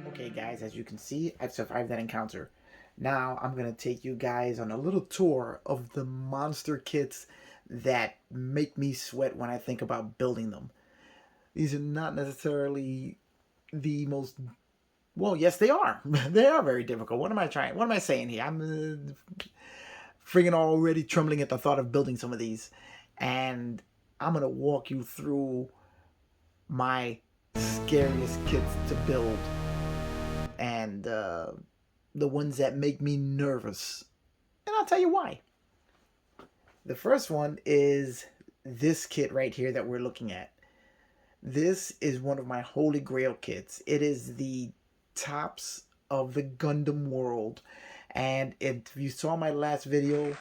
Okay guys, as you can see, I've survived that encounter. Now I'm going to take you guys on a little tour of the monster kits that make me sweat when I think about building them. These are not necessarily the most, well, yes they are. They are very difficult. What am I saying here? I'm freaking already trembling at the thought of building some of these. And I'm going to walk you through my scariest kits to build and the ones that make me nervous. And I'll tell you why. The first one is this kit right here that we're looking at. This is one of my holy grail kits. It is the tops of the Gundam world. And if you saw my last video,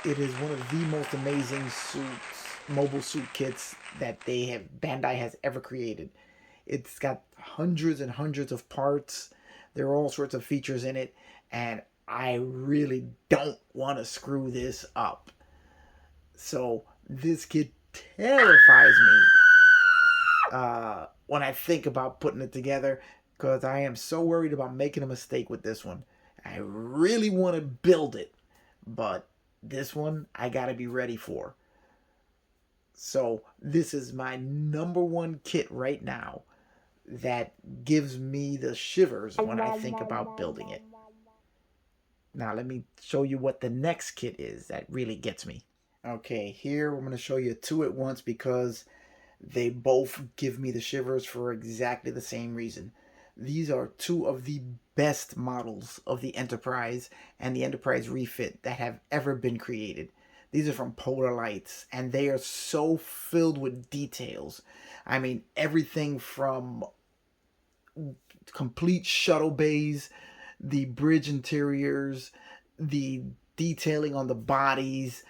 it is one of the most amazing mobile suit kits that Bandai has ever created. It's got hundreds and hundreds of parts. There are all sorts of features in it, and I really don't want to screw this up. So this kit terrifies me when I think about putting it together, because I am so worried about making a mistake with this one. I really want to build it, but this one I gotta be ready for. So this is my number one kit right now that gives me the shivers when I think about building it. Now let me show you what the next kit is that really gets me. Okay, here I'm going to show you two at once because they both give me the shivers for exactly the same reason. These are two of the best models of the Enterprise and the Enterprise refit that have ever been created. These are from Polar Lights, and they are so filled with details. I mean, everything from complete shuttle bays, the bridge interiors, the detailing on the bodies.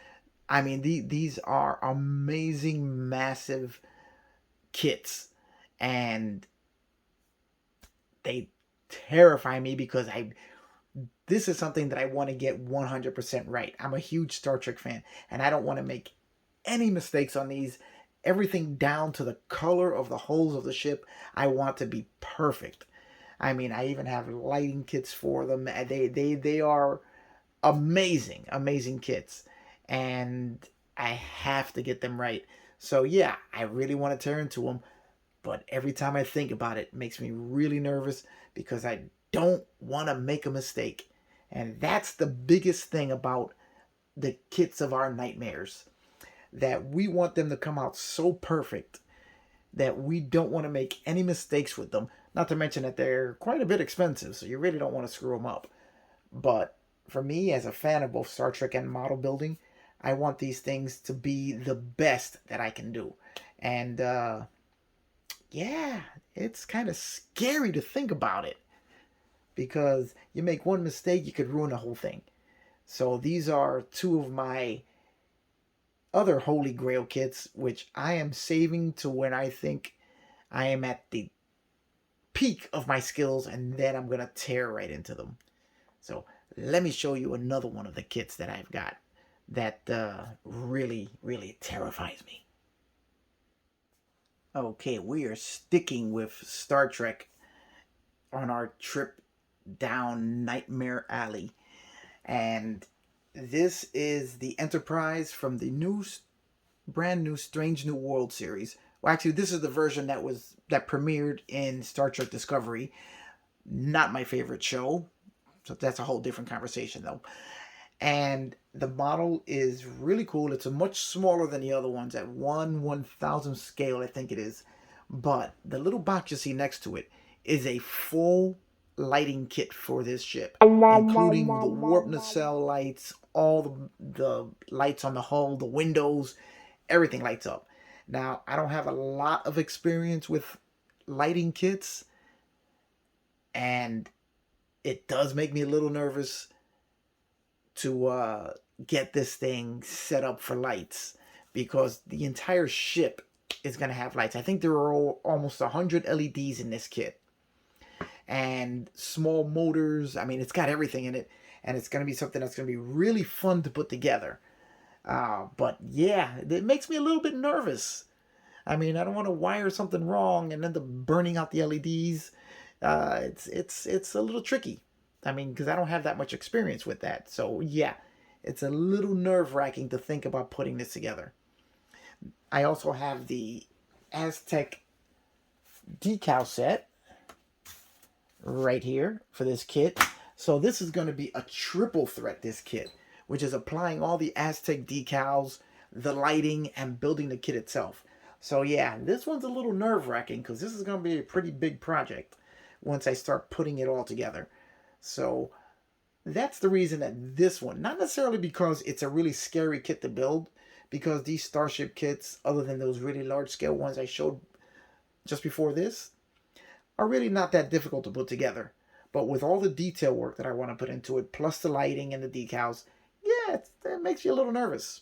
I mean, these are amazing, massive kits, and they terrify me because this is something that I want to get 100% right. I'm a huge Star Trek fan, and I don't want to make any mistakes on these. Everything down to the color of the holes of the ship, I want to be perfect. I mean, I even have lighting kits for them. They are amazing, amazing kits, and I have to get them right. So yeah, I really want to turn to them, but every time I think about it, it makes me really nervous because I don't want to make a mistake. And that's the biggest thing about the kits of our nightmares, that we want them to come out so perfect that we don't want to make any mistakes with them. Not to mention that they're quite a bit expensive, so you really don't want to screw them up. But for me, as a fan of both Star Trek and model building, I want these things to be the best that I can do. And yeah, it's kind of scary to think about it because you make one mistake, you could ruin the whole thing. So these are two of my other holy grail kits, which I am saving to when I think I am at the peak of my skills, and then I'm going to tear right into them. So let me show you another one of the kits that I've got that really, really terrifies me. Okay, we are sticking with Star Trek on our trip down Nightmare Alley. And this is the Enterprise from the brand new Strange New World series. Well, actually, this is the version that premiered in Star Trek Discovery. Not my favorite show, so that's a whole different conversation, though. And the model is really cool. It's a much smaller than the other ones at 1/1000 scale, I think it is. But the little box you see next to it is a full lighting kit for this ship, including the warp nacelle lights, all the lights on the hull, the windows, everything lights up. Now, I don't have a lot of experience with lighting kits, and it does make me a little nervous to get this thing set up for lights because the entire ship is going to have lights. I think there are almost 100 LEDs in this kit and small motors. I mean, it's got everything in it, and it's going to be something that's going to be really fun to put together. But yeah, it makes me a little bit nervous. I mean, I don't want to wire something wrong and end up burning out the LEDs. It's a little tricky. I mean, because I don't have that much experience with that. So yeah, it's a little nerve wracking to think about putting this together. I also have the Aztec decal set right here for this kit. So this is going to be a triple threat, this kit, which is applying all the Aztec decals, the lighting, and building the kit itself. So yeah, this one's a little nerve-wracking because this is going to be a pretty big project once I start putting it all together. So that's the reason that this one, not necessarily because it's a really scary kit to build, because these Starship kits, other than those really large scale ones I showed just before this, are really not that difficult to put together. But with all the detail work that I want to put into it, plus the lighting and the decals, yeah, it makes you a little nervous.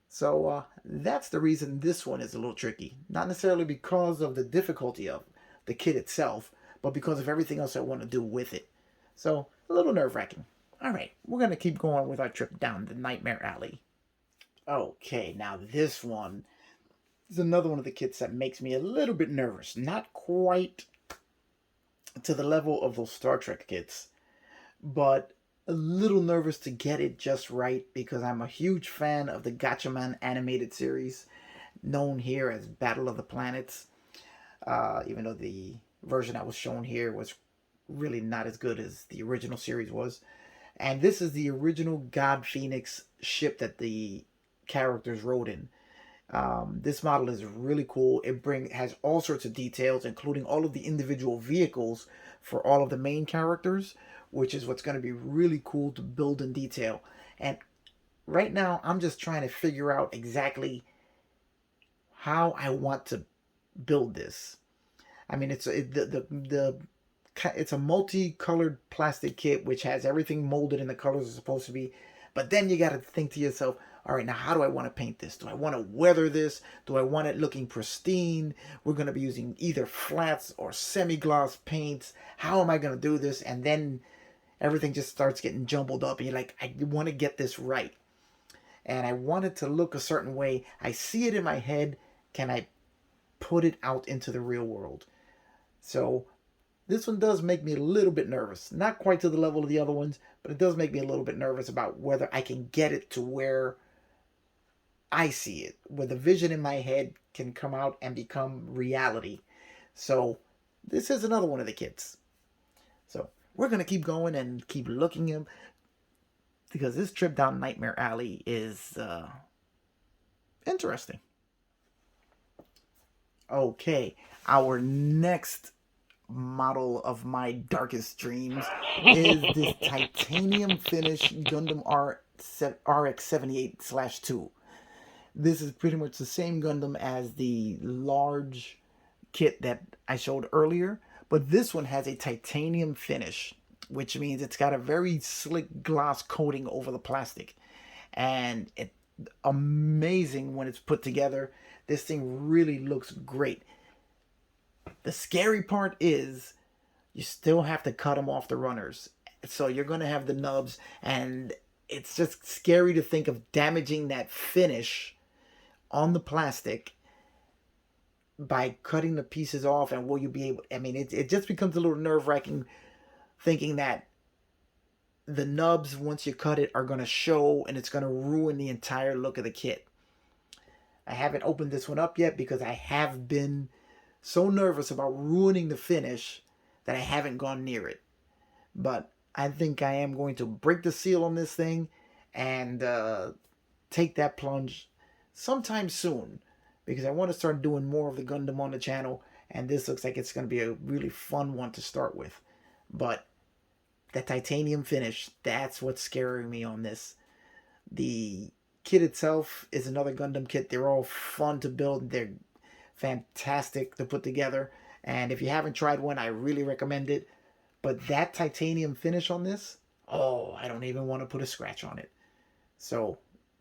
So that's the reason this one is a little tricky. Not necessarily because of the difficulty of the kit itself, but because of everything else I want to do with it. So a little nerve-wracking. All right, we're going to keep going with our trip down the Nightmare Alley. Okay, now this one is another one of the kits that makes me a little bit nervous. Not quite to the level of those Star Trek kits, but a little nervous to get it just right because I'm a huge fan of the Gatchaman animated series, known here as Battle of the Planets. Even though the version that was shown here was really not as good as the original series was. And this is the original God Phoenix ship that the characters rode in. This model is really cool. It has all sorts of details, including all of the individual vehicles for all of the main characters, which is what's going to be really cool to build in detail. And right now, I'm just trying to figure out exactly how I want to build this. I mean, it's a multicolored plastic kit which has everything molded in the colors it's supposed to be. But then you got to think to yourself, all right, now how do I want to paint this? Do I want to weather this? Do I want it looking pristine? We're going to be using either flats or semi-gloss paints. How am I going to do this? And then everything just starts getting jumbled up and you're like, I want to get this right. And I want it to look a certain way. I see it in my head. Can I put it out into the real world? So this one does make me a little bit nervous. Not quite to the level of the other ones, but it does make me a little bit nervous about whether I can get it to where I see it, where the vision in my head can come out and become reality. So this is another one of the kits. So we're going to keep going and keep looking him because this trip down Nightmare Alley is interesting. Okay, our next model of my darkest dreams is this titanium finish Gundam RX-78/2. This is pretty much the same Gundam as the large kit that I showed earlier, but this one has a titanium finish, which means it's got a very slick gloss coating over the plastic. And it's amazing when it's put together. This thing really looks great. The scary part is you still have to cut them off the runners. So you're going to have the nubs, and it's just scary to think of damaging that finish on the plastic by cutting the pieces off. And will you be able, I mean, it just becomes a little nerve-wracking thinking that the nubs, once you cut it, are going to show and it's going to ruin the entire look of the kit. I haven't opened this one up yet because I have been so nervous about ruining the finish that I haven't gone near it. But I think I am going to break the seal on this thing and take that plunge sometime soon because I want to start doing more of the Gundam on the channel, and this looks like it's going to be a really fun one to start with. But that titanium finish, that's what's scaring me on this. The kit itself is another Gundam kit. They're all fun to build. They're fantastic to put together. And if you haven't tried one, I really recommend it. But that titanium finish on this, oh, I don't even want to put a scratch on it. So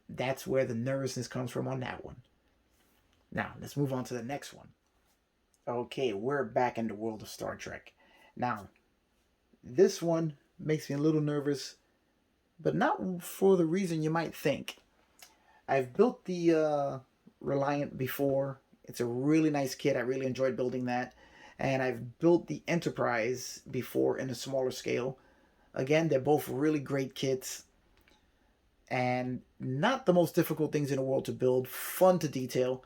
that's where the nervousness comes from on that one. Now, let's move on to the next one. Okay, we're back in the world of Star Trek. Now, this one makes me a little nervous, but not for the reason you might think. I've built the Reliant before It's a really nice kit. I really enjoyed building that. And I've built the Enterprise before in a smaller scale. Again, they're both really great kits and not the most difficult things in the world to build, fun to detail.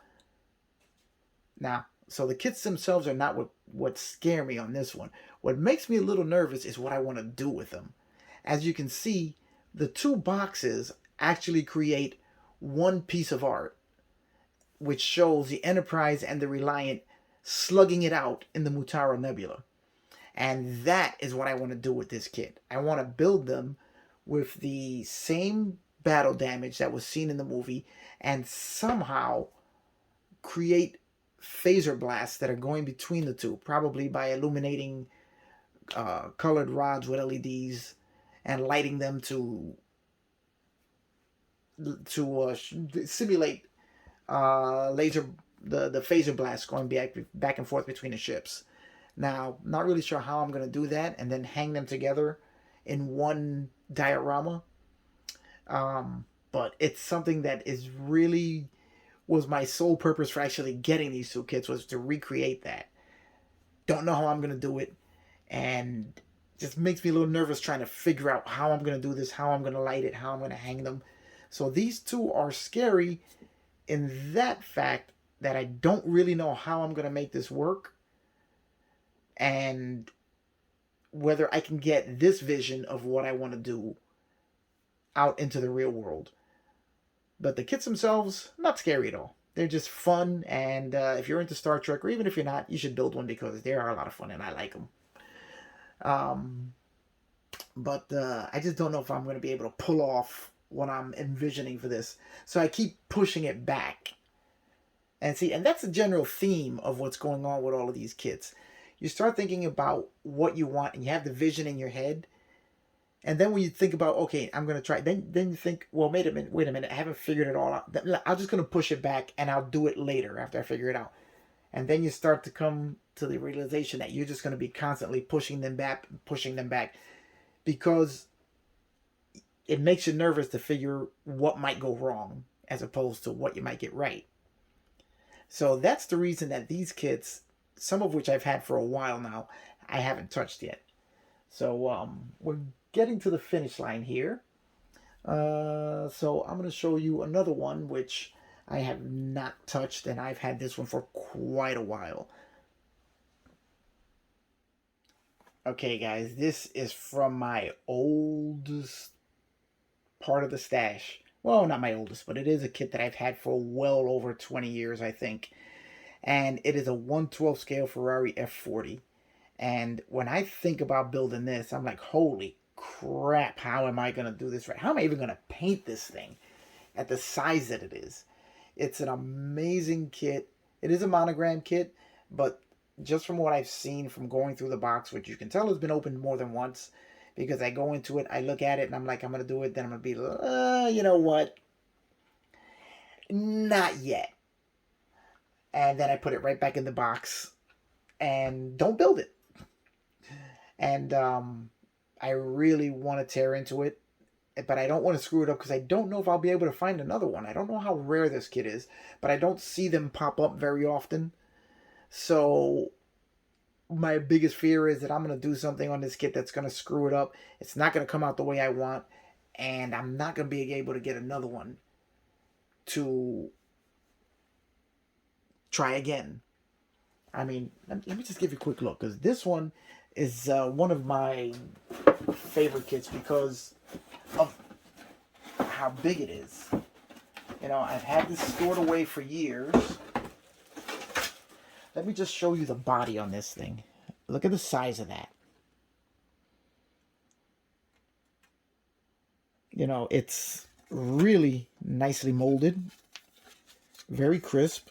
Now, so the kits themselves are not what scare me on this one. What makes me a little nervous is what I want to do with them. As you can see, the two boxes actually create one piece of art, which shows the Enterprise and the Reliant slugging it out in the Mutara Nebula. And that is what I want to do with this kit. I want to build them with the same battle damage that was seen in the movie and somehow create phaser blasts that are going between the two, probably by illuminating colored rods with LEDs and lighting them to simulate laser the phaser blast going back and forth between the ships. Now, not really sure how I'm going to do that and then hang them together in one diorama. But it's something that is really was my sole purpose for actually getting these two kits, was to recreate that. Don't know how I'm going to do it, and just makes me a little nervous trying to figure out how I'm going to do this, how I'm going to light it, how I'm going to hang them. So these two are scary in that fact that I don't really know how I'm going to make this work and whether I can get this vision of what I want to do out into the real world. But the kits themselves, not scary at all. They're just fun, and if you're into Star Trek, or even if you're not, you should build one because they are a lot of fun and I like them. But I just don't know if I'm going to be able to pull off what I'm envisioning for this. So I keep pushing it back. And see, and that's a general theme of what's going on with all of these kits. You start thinking about what you want and you have the vision in your head. And then when you think about, okay, I'm going to try, then you think, well, wait a minute, I haven't figured it all out. I'm just going to push it back and I'll do it later after I figure it out. And then you start to come to the realization that you're just going to be constantly pushing them back, because it makes you nervous to figure what might go wrong as opposed to what you might get right. So that's the reason that these kits, some of which I've had for a while now, I haven't touched yet. So we're getting to the finish line here. So I'm going to show you another one which I have not touched, and I've had this one for quite a while. Okay, guys, this is from my oldest part of the stash. Well, not my oldest, but it is a kit that I've had for well over 20 years, I think. And it is a 1/12 scale Ferrari F40. And when I think about building this, I'm like, holy crap, how am I going to do this right? How am I even going to paint this thing at the size that it is? It's an amazing kit. It is a monogram kit, but just from what I've seen from going through the box, which you can tell has been opened more than once, because I go into it, I look at it, and I'm like, I'm going to do it, then I'm going to be, you know what? Not yet. And then I put it right back in the box and don't build it. And I really want to tear into it, but I don't want to screw it up because I don't know if I'll be able to find another one. I don't know how rare this kit is, but I don't see them pop up very often. So my biggest fear is that I'm going to do something on this kit that's going to screw it up. It's not going to come out the way I want, and I'm not going to be able to get another one to try again. I mean, let me just give you a quick look, because this one is one of my favorite kits because of how big it is. You know, I've had this stored away for years. Let me just show you the body on this thing. Look at the size of that. You know, it's really nicely molded. Very crisp.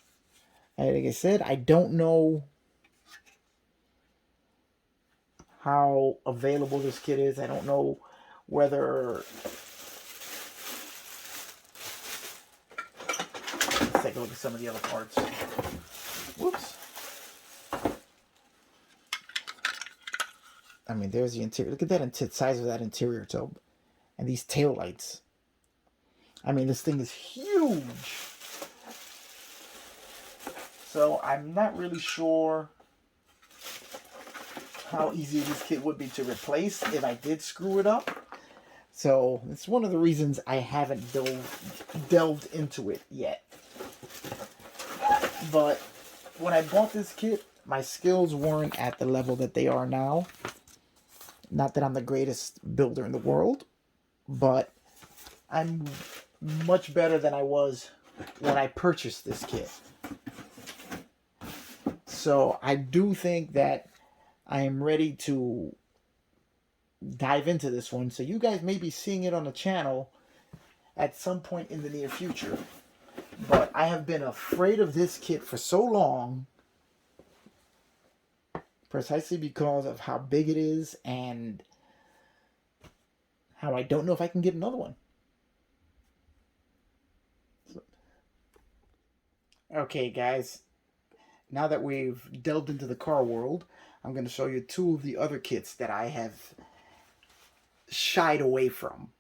Like I said, I don't know how available this kit is. I don't know whether... Let's take a look at some of the other parts. Whoops. I mean, there's the interior. Look at that size of that interior tube. And these tail lights. I mean, this thing is huge. So I'm not really sure how easy this kit would be to replace if I did screw it up. So it's one of the reasons I haven't delved into it yet. But when I bought this kit, my skills weren't at the level that they are now. Not that I'm the greatest builder in the world, but I'm much better than I was when I purchased this kit. So I do think that I am ready to dive into this one. So you guys may be seeing it on the channel at some point in the near future. But I have been afraid of this kit for so long, precisely because of how big it is and how I don't know if I can get another one. Okay, guys, now that we've delved into the car world, I'm going to show you two of the other kits that I have shied away from.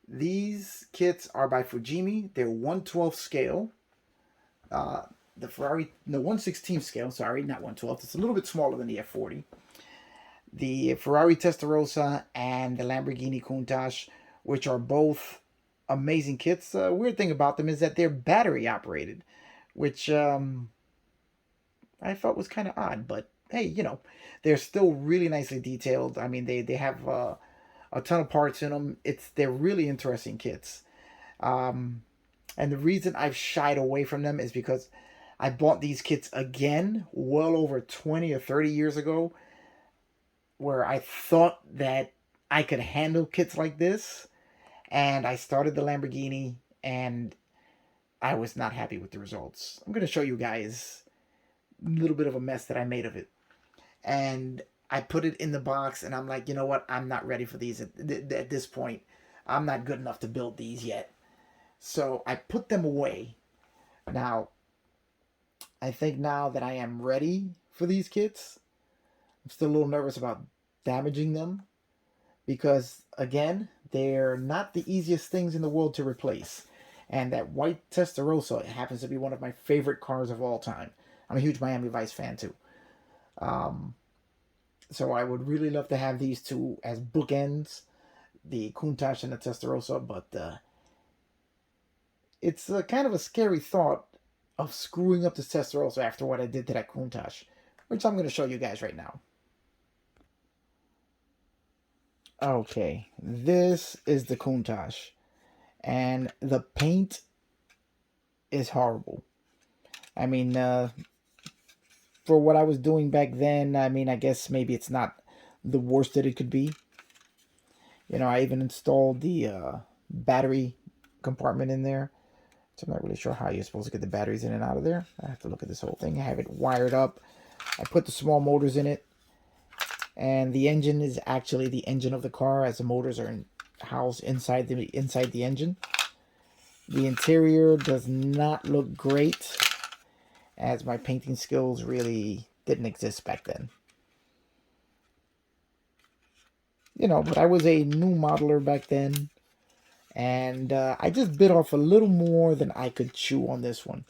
These kits are by Fujimi. They're 1/12 scale. The Ferrari, no, 1/16 scale, sorry, not 1/12. It's a little bit smaller than the F40. The Ferrari Testarossa and the Lamborghini Countach, which are both amazing kits. Weird thing about them is that they're battery operated, which I felt was kind of odd, but hey, you know, they're still really nicely detailed. I mean, they have a ton of parts in them. They're really interesting kits. And the reason I've shied away from them is because I bought these kits again well over 20 or 30 years ago, where I thought that I could handle kits like this, and I started the Lamborghini and I was not happy with the results. I'm going to show you guys a little bit of a mess that I made of it. And I put it in the box and I'm like, you know what? I'm not ready for these at this point. I'm not good enough to build these yet. So I put them away. Now, I think now that I am ready for these kits, I'm still a little nervous about damaging them because, again, they're not the easiest things in the world to replace. And that white Testarossa happens to be one of my favorite cars of all time. I'm a huge Miami Vice fan too. So I would really love to have these two as bookends, the Countach and the Testarossa, but it's kind of a scary thought of screwing up the Testarossa after what I did to that Countach, which I'm going to show you guys right now. Okay, this is the Countach, and the paint is horrible. I mean, for what I was doing back then, I mean, I guess maybe it's not the worst that it could be. You know, I even installed the battery compartment in there. So I'm not really sure how you're supposed to get the batteries in and out of there. I have to look at this whole thing. I have it wired up. I put the small motors in it. And the engine is actually the engine of the car, as the motors are housed inside the engine. The interior does not look great, as my painting skills really didn't exist back then. You know, but I was a new modeler back then, and I just bit off a little more than I could chew on this one.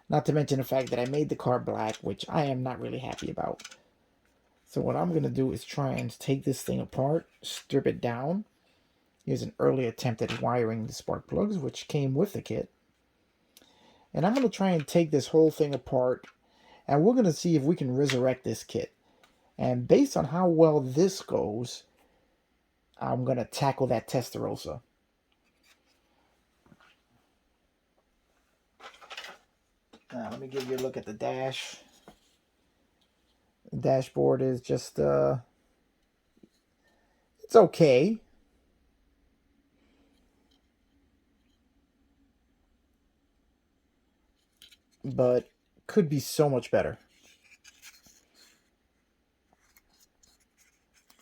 Not to mention the fact that I made the car black, which I am not really happy about. So what I'm going to do is try and take this thing apart, strip it down. Here's an early attempt at wiring the spark plugs, which came with the kit. And I'm going to try and take this whole thing apart, and we're going to see if we can resurrect this kit. And based on how well this goes, I'm going to tackle that Testarossa. Now, let me give you a look at the dash. The dashboard is just, it's okay. But could be so much better.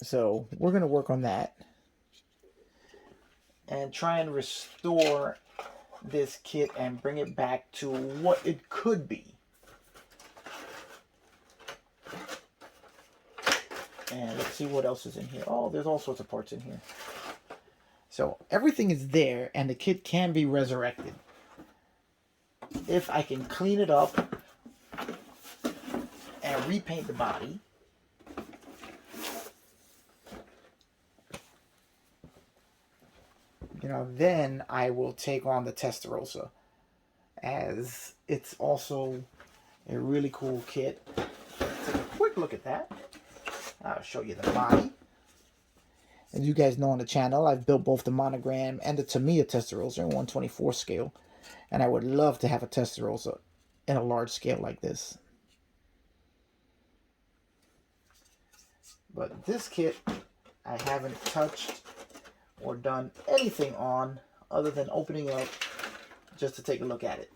So we're going to work on that and try and restore this kit and bring it back to what it could be. And let's see what else is in here. Oh, there's all sorts of parts in here. So everything is there, and the kit can be resurrected if I can clean it up repaint the body. You know, then I will take on the Testarossa, as it's also a really cool kit. Take a quick look at that. I'll show you the body. As you guys know on the channel, I've built both the Monogram and the Tamiya Testarossa in 1/24 scale. And I would love to have a Testarossa in a large scale like this. But this kit, I haven't touched or done anything on other than opening up just to take a look at it.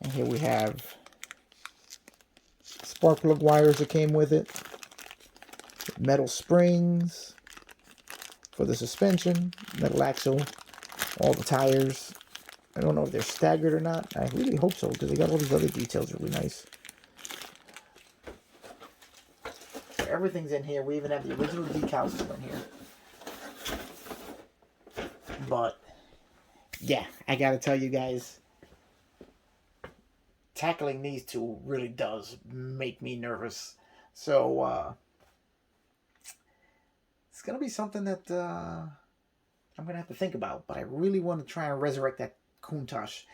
And here we have spark plug wires that came with it, metal springs for the suspension, metal axle, all the tires. I don't know if they're staggered or not. I really hope so, because they got all these other details really nice. So everything's in here. We even have the original decals still in here. But yeah, I gotta tell you guys, tackling these two really does make me nervous. So it's gonna be something that I'm gonna have to think about. But I really want to try and resurrect that Countach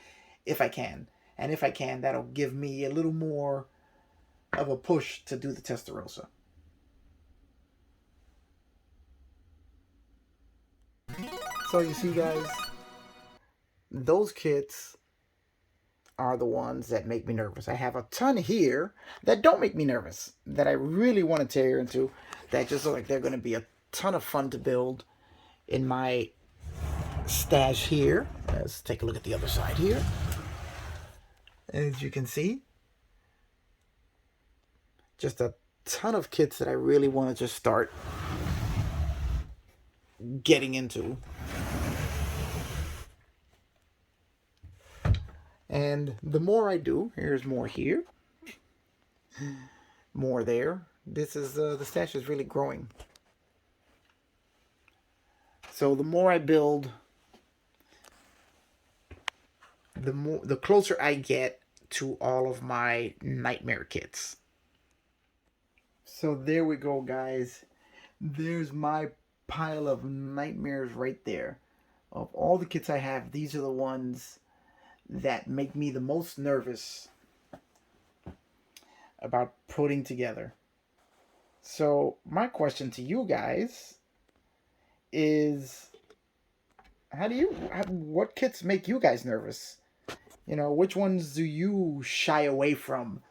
if I can. And if I can, that'll give me a little more of a push to do the Testarossa. So you see, guys, those kits are the ones that make me nervous. I have a ton here that don't make me nervous, that I really want to tear into, that just look like they're going to be a ton of fun to build in my stash here. Let's take a look at the other side here. As you can see, just a ton of kits that I really want to just start getting into. And the more I do, here's more here, more there. This is the stash is really growing. So the more I build, the closer I get to all of my Nightmare kits. So there we go, guys. There's my pile of Nightmares right there. Of all the kits I have, these are the ones that make me the most nervous about putting together. So my question to you guys is, what kits make you guys nervous? You know, which ones do you shy away from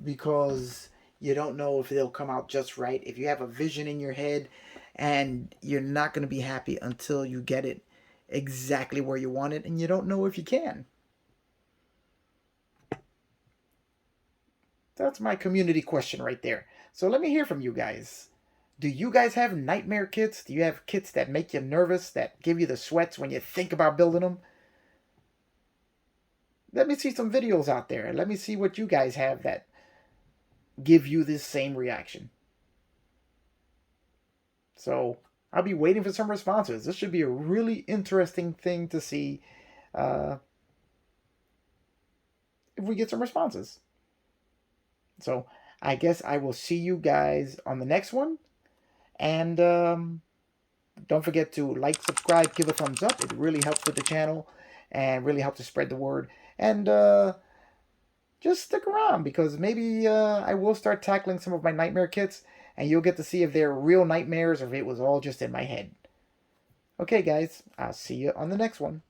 because you don't know if they'll come out just right? If you have a vision in your head and you're not going to be happy until you get it exactly where you want it, and you don't know if you can. That's my community question right there. So let me hear from you guys. Do you guys have Nightmare kits? Do you have kits that make you nervous, that give you the sweats when you think about building them? Let me see some videos out there. Let me see what you guys have that give you this same reaction. So I'll be waiting for some responses. This should be a really interesting thing to see if we get some responses. So I guess I will see you guys on the next one. And don't forget to like, subscribe, give a thumbs up. It really helps with the channel and really helps to spread the word. And just stick around, because maybe I will start tackling some of my Nightmare kits, and you'll get to see if they're real nightmares or if it was all just in my head. Okay, guys, I'll see you on the next one.